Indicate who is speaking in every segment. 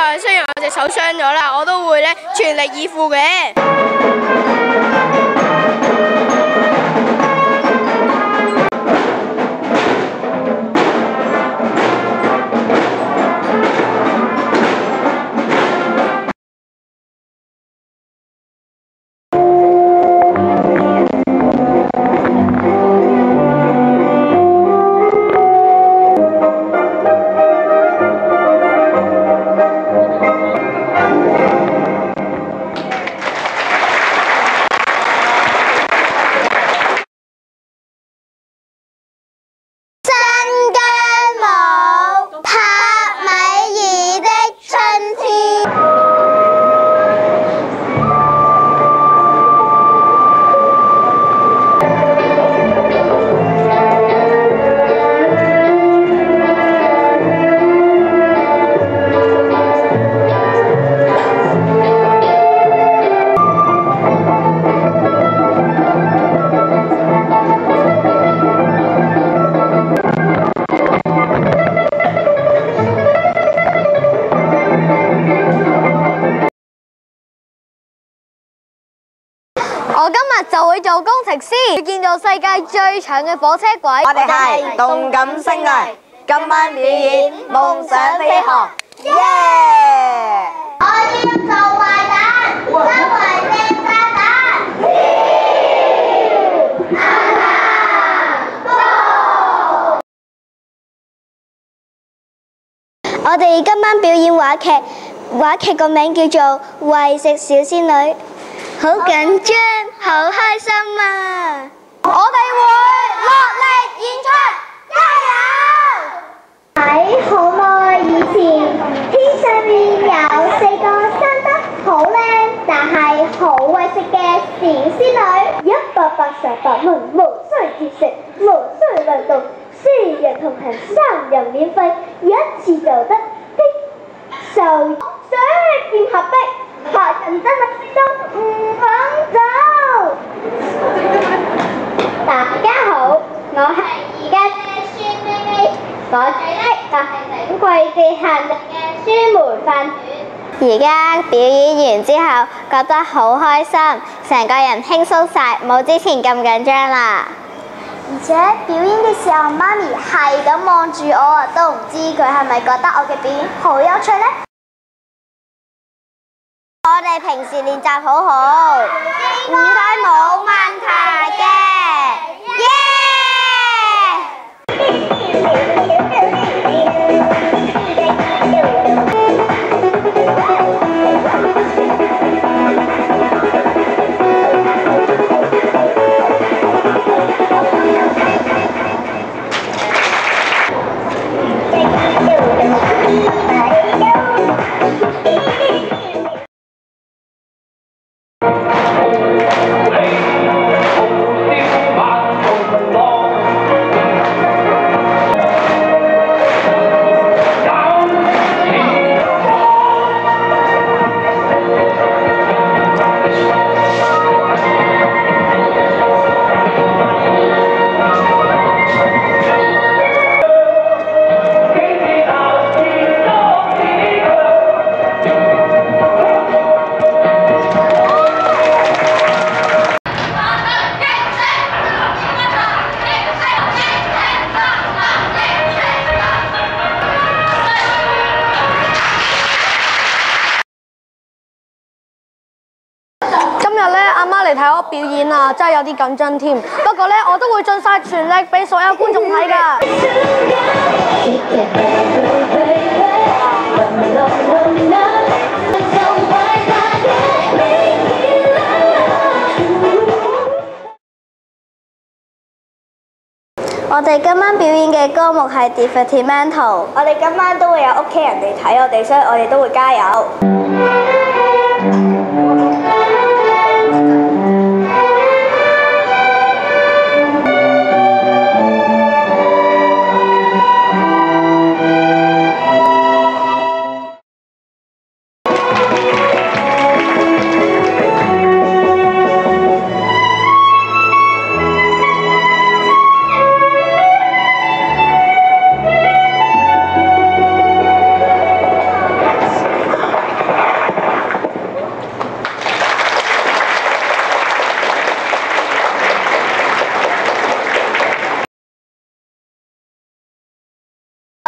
Speaker 1: 賽，雖然我隻手傷咗啦，我都會咧全力以赴嘅。
Speaker 2: 我今日就會做工程師，建造世界最長嘅火車軌。
Speaker 3: 我哋係動感星藝，今晚表演夢想飛航，耶！
Speaker 4: 我要做壞蛋，周圍掟炸彈。
Speaker 2: 我哋今晚表演話劇，話劇個名叫做《為食小仙女》，好緊張，好開心啊！我哋會落力演出，加油！
Speaker 4: 喺好耐以前，天上面有4個生得好靚，但係好為食嘅小仙女，188蚊，無需節食，無需運動，4人同行，3人免費，一次就得的受想見合璧，客人真係都唔肯走。大家好，我係而家嘅孫妹妹，我最叻就係整季節限定嘅酸梅飯團。
Speaker 2: 而家表演完之後，覺得好開心，成個人輕鬆晒，冇之前咁緊張啦。
Speaker 4: 而且表演嘅時候，媽咪係咁望住我啊，都唔知佢係咪覺得我嘅表演好有趣呢？
Speaker 2: 我哋平時練習好好，應該冇問題嘅。耶！
Speaker 5: 嚟睇我表演啊，真係有啲緊張添。不過咧，我都會盡晒全力俾所有觀眾睇㗎。
Speaker 2: 我哋今晚表演嘅歌目係《Divertimento》。
Speaker 4: 我哋今晚都會有屋企人嚟睇我哋，所以我哋都會加油。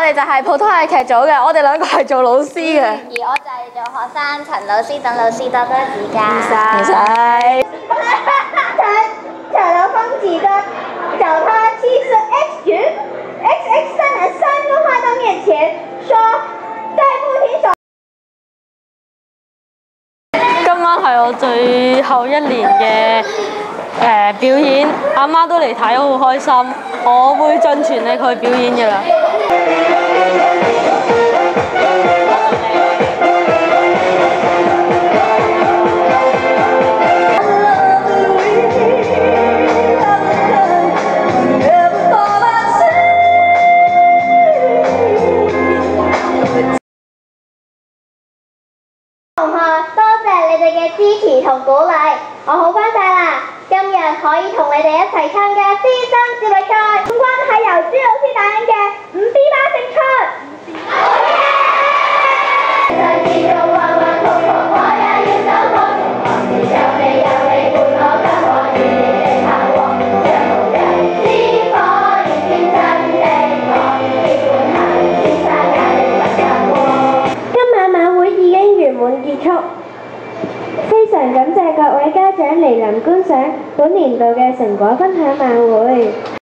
Speaker 5: 哋就係普通戲劇組嘅，我哋兩個係做老師嘅。
Speaker 2: 而我就係做學生，陳老師等老師多多指教。
Speaker 5: 唔使。
Speaker 4: 踩了方几个脚踏七是 X 群 ，XX 三个画到面前，说再不停手。
Speaker 6: 今晚係我最後一年嘅表演，阿媽都嚟睇，好開心。我會盡全力去表演嘅啦。
Speaker 4: 同學，多謝你哋嘅支持同鼓勵，我好翻晒啦！今日可以同你哋一齊參加師生接力賽，冠軍係由朱老師帶領嘅5B 班勝出。今晚晚會已經圓滿結束。非常感謝各位家長蒞臨觀賞本年度嘅成果分享晚會。